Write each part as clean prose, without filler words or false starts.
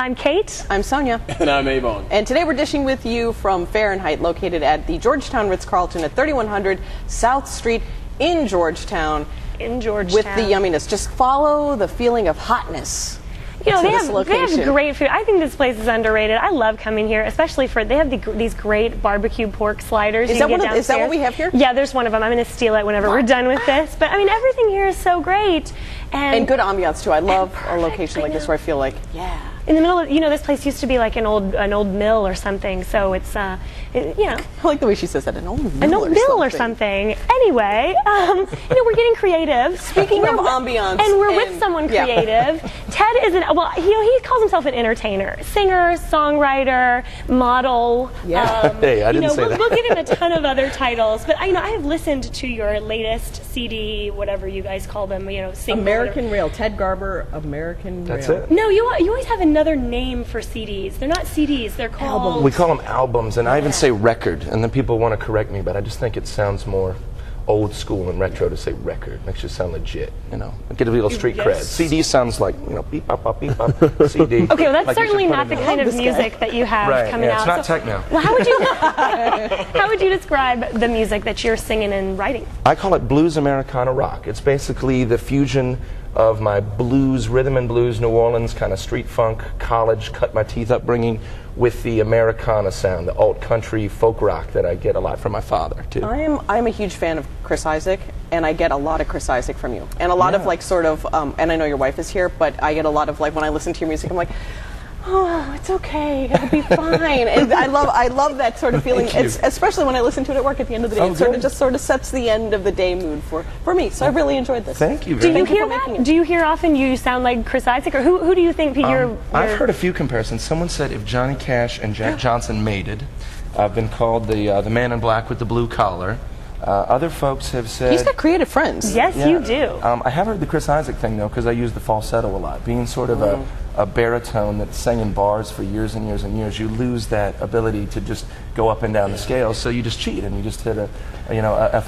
I'm Kate. I'm Sonia. And I'm Avon. And today we're dishing with you from Fahrenheit, located at the Georgetown Ritz-Carlton at 3100 South Street in Georgetown. With the yumminess. Just follow the feeling of hotness. You know, they have great food. I think this place is underrated. I love coming here, especially for they have these great barbecue pork sliders. Is that what we have here? Yeah, there's one of them. I'm going to steal it whenever we're done with this. But I mean, everything here is so great, and good ambiance too. I love a location like this where I feel like, yeah. In the middle of, this place used to be like an old mill or something. So it's, I like the way she says that, an old mill or something. Anyway, we're getting creative. Speaking of ambiance, and we're with someone creative. Ted is he calls himself an entertainer, singer, songwriter, model. Yeah. Hey, I didn't say that. We'll give him a ton of other titles, but I have listened to your latest CD, whatever you guys call them. Single. American Rail. Ted Garber, American Rail. That's it. No, you always have another name for CDs. They're not CDs. They're called albums. We call them albums, and I even say record, and then people want to correct me, but I just think it sounds more old school and retro to say record. Makes you sound legit, Get a little street cred. CD sounds like, beep bop, CD. Okay, well that's certainly not the kind of music that you have coming out. It's not techno. Well, how would you describe the music that you're singing and writing? I call it blues Americana rock. It's basically the fusion of my blues, rhythm and blues, New Orleans kind of street funk, college, cut my teeth upbringing with the Americana sound, the alt country folk rock that I get a lot from my father too. I'm a huge fan of Chris Isaak, and I get a lot of Chris Isaak from you, and a lot of and I know your wife is here, but I get a lot of when I listen to your music, I'm like, oh, it's okay, it'll be fine. And I love that sort of feeling, especially when I listen to it at work at the end of the day. It just sort of sets the end of the day mood for me. So I really enjoyed this. Thank you. Do you hear that? Do you hear often you sound like Chris Isaak, or who do you think you're? I've heard a few comparisons. Someone said if Johnny Cash and Jack Johnson made it, I've been called the man in black with the blue collar. Other folks have said... He's got creative friends. Yes, you do. I have heard the Chris Isaak thing, though, because I use the falsetto a lot. Being sort of a baritone that sang in bars for years and years and years, you lose that ability to just go up and down the scales, so you just cheat, and you just hit a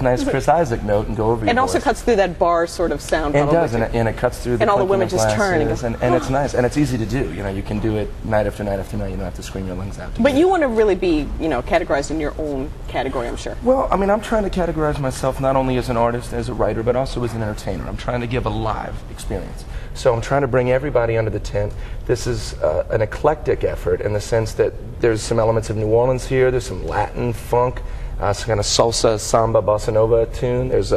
nice Chris Isaak note and go over your And also cuts through that bar sort of sound. It does, and it cuts through the and all the women just turn. And it's nice, and it's easy to do. You can do it night after night after night. You don't have to scream your lungs out. But you want to really be, categorized in your own category, I'm sure. Well, I'm trying to categorize myself not only as an artist, as a writer, but also as an entertainer. I'm trying to give a live experience. So I'm trying to bring everybody under the tent. This is an eclectic effort in the sense that there's some elements of New Orleans here, there's some Latin, funk, some kind of salsa, samba, bossa nova tune. There's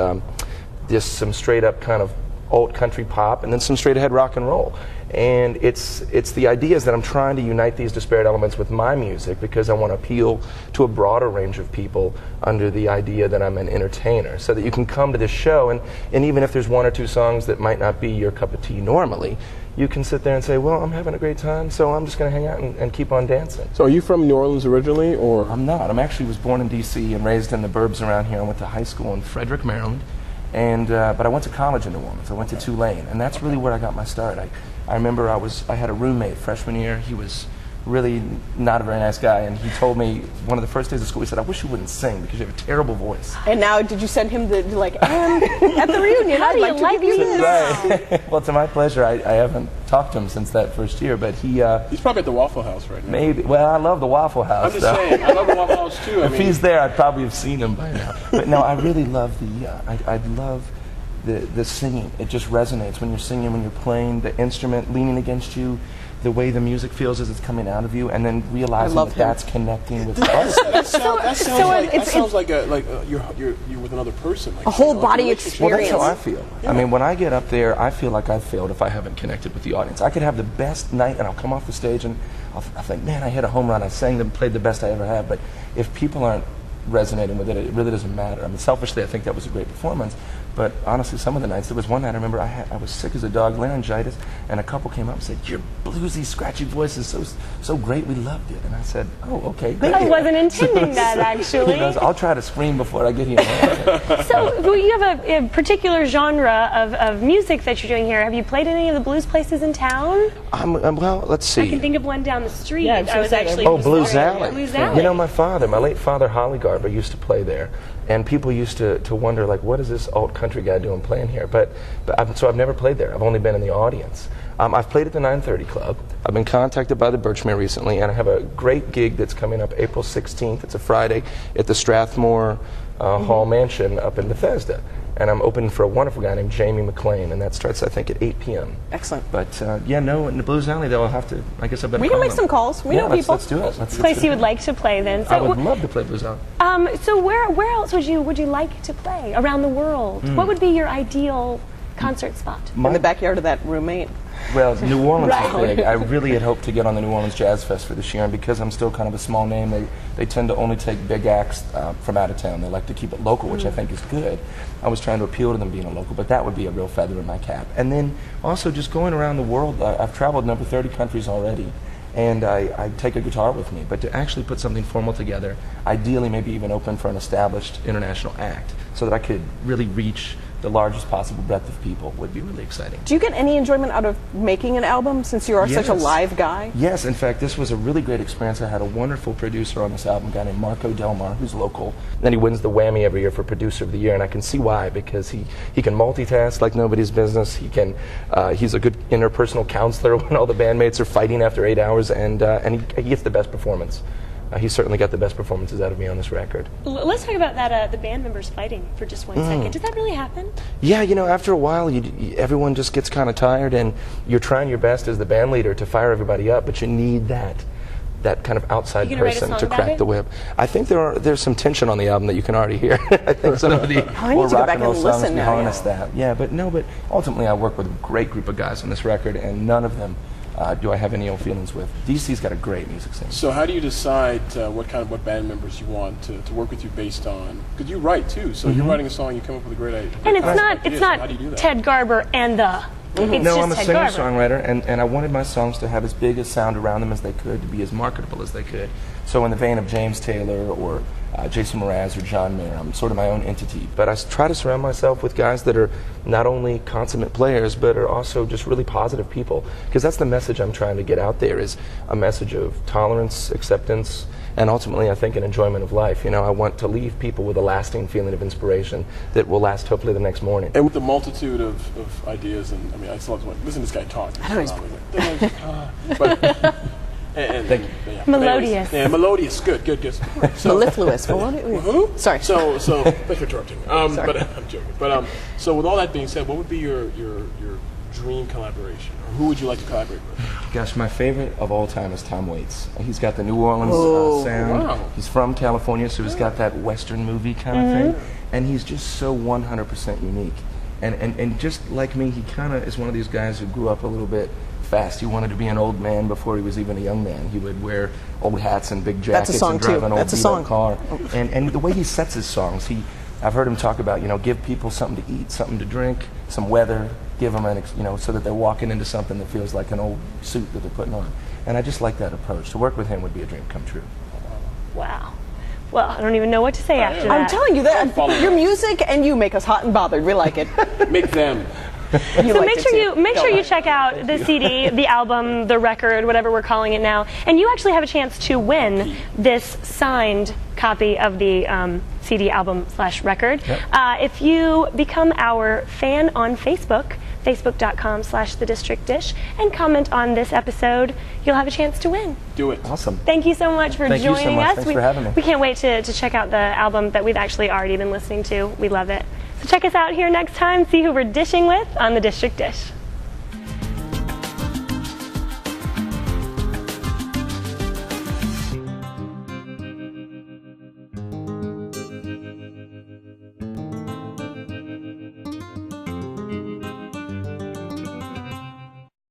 just some straight up kind of old country pop, and then some straight ahead rock and roll. And it's the idea is that I'm trying to unite these disparate elements with my music because I want to appeal to a broader range of people under the idea that I'm an entertainer, so that you can come to this show and even if there's one or two songs that might not be your cup of tea normally, you can sit there and say, well, I'm having a great time, so I'm just going to hang out and keep on dancing. So are you from New Orleans originally, or? I'm not. I'm actually was born in D.C. and raised in the burbs around here. I went to high school in Frederick, Maryland, and but I went to college in New Orleans. I went to Tulane, and that's really where I got my start. I remember I had a roommate freshman year. He was really not a very nice guy, and he told me one of the first days of school, he said, I wish you wouldn't sing because you have a terrible voice. And now, did you send him and at the reunion, I'd like to give you this. Right. Well, to my pleasure, I haven't talked to him since that first year, but he's probably at the Waffle House right now. Maybe. Well, I love the Waffle House. I'm just saying, I love the Waffle House too. If he's there, I'd probably have seen him by now. But no, I really love I love the singing. It just resonates when you're singing, when you're playing the instrument leaning against you, the way the music feels as it's coming out of you, and then realizing that's connecting with us. That sounds like you're with another person. Like, a whole body experience. Well, that's how I feel. Yeah. I mean, when I get up there, I feel like I've failed if I haven't connected with the audience. I could have the best night, and I'll come off the stage, and I'll think, man, I hit a home run. I sang and played the best I ever have. But if people aren't resonating with it, it really doesn't matter. I mean, selfishly, I think that was a great performance. But honestly, some of the nights, there was one night I remember I was sick as a dog, laryngitis, and a couple came up and said, your bluesy, scratchy voice is so great, we loved it. And I said, oh, okay, great. I wasn't intending that, actually. I'll try to scream before I get here. So you have a particular genre of music that you're doing here. Have you played any of the blues places in town? Well, let's see. I can think of one down the street. Yeah, I was actually Blues Alley. Blues Alley. My late father, Holly Garber, Garber used to play there, and people used to wonder, like, what is this alt country guy doing playing here? So I've never played there. I've only been in the audience. I've played at the 930 Club. I've been contacted by the Birchmere recently, and I have a great gig that's coming up April 16th. It's a Friday at the Strathmore Hall Mansion up in Bethesda. And I'm opening for a wonderful guy named Jamie McLean, and that starts, I think, at 8 p.m. Excellent. But yeah, no, in the Blues Alley, they'll have to, I guess I better We can make some calls. We know people. Let's do it. Let's place you would like to play then. I would love to play Blues Alley. So where else would you like to play around the world? What would be your ideal concert spot? In the backyard of that roommate. Well, New Orleans Right. is big. I really had hoped to get on the New Orleans Jazz Fest for this year, and because I'm still kind of a small name, they tend to only take big acts from out of town. They like to keep it local, which I think is good. I was trying to appeal to them being a local, but that would be a real feather in my cap. And then also just going around the world. I've traveled in over 30 countries already, and I take a guitar with me. But to actually put something formal together, ideally maybe even open for an established international act, so that I could really reach the largest possible breadth of people, would be really exciting. Do you get any enjoyment out of making an album, since you are such a Yes. live guy? Yes, in fact, this was a really great experience. I had a wonderful producer on this album, a guy named Marco Delmar, who's local. Then he wins the Whammy every year for Producer of the Year, and I can see why, because he can multitask like nobody's business. He's a good interpersonal counselor when all the bandmates are fighting after 8 hours, and he gets the best performance. He certainly got the best performances out of me on this record. Let's talk about that. The band members fighting for just 1 second. Did that really happen? Yeah, after a while, everyone just gets kind of tired, and you're trying your best as the band leader to fire everybody up, but you need that kind of outside You gonna write a person song to about crack it? the whip. I think there's some tension on the album that you can already hear. I think some of the I need more to go rock back and roll and songs listen now, harness yeah. that. Yeah, but ultimately I work with a great group of guys on this record, and none of them do I have any ill feelings with. DC's got a great music scene. So how do you decide what band members you want to work with you based on? Because you write too, so you're writing a song, you come up with a great idea. And it's How not do you do that? Ted Garber and the. It's No, just I'm a Ted Garber. singer-songwriter, and I wanted my songs to have as big a sound around them as they could, to be as marketable as they could. So in the vein of James Taylor or Jason Mraz or John Mayer, I'm sort of my own entity. But I try to surround myself with guys that are not only consummate players, but are also just really positive people. Because that's the message I'm trying to get out there, is a message of tolerance, acceptance, and ultimately, I think, an enjoyment of life. I want to leave people with a lasting feeling of inspiration that will last hopefully the next morning. And with the multitude of ideas, and I mean, I still love to listen to this guy talk. I know he's Thank you. Yeah. Melodious. Yeah, melodious. Good. So, Mellifluous. who? Sorry. So thanks for interrupting. But I'm joking. But so with all that being said, what would be your dream collaboration, or who would you like to collaborate with? Gosh, my favorite of all time is Tom Waits. He's got the New Orleans sound. Wow. He's from California, so he's got that Western movie kind of thing. And he's just so 100% unique. And just like me, he kind of is one of these guys who grew up a little bit fast. He wanted to be an old man before he was even a young man. He would wear old hats and big jackets That's a song and drive too. an old That's a beat-up song. car. And the way he sets his songs, I've heard him talk about, give people something to eat, something to drink, some weather, give them so that they're walking into something that feels like an old suit that they're putting on. And I just like that approach. To work with him would be a dream come true. Wow. Well, I don't even know what to say after that. I'm telling you that your music and you make us hot and bothered. We like it. Make them. So make sure you check out the CD, the album, the record, whatever we're calling it now, and you actually have a chance to win this signed copy of the CD, album / record. Yep. If you become our fan on Facebook, facebook.com/thedistrictdish, and comment on this episode, you'll have a chance to win. Do it. Awesome. Thank you so much for Thank you so joining much. us. Thanks for having me. We can't wait to check out the album that we've actually already been listening to. We love it. So check us out here next time. See who we're dishing with on The District Dish.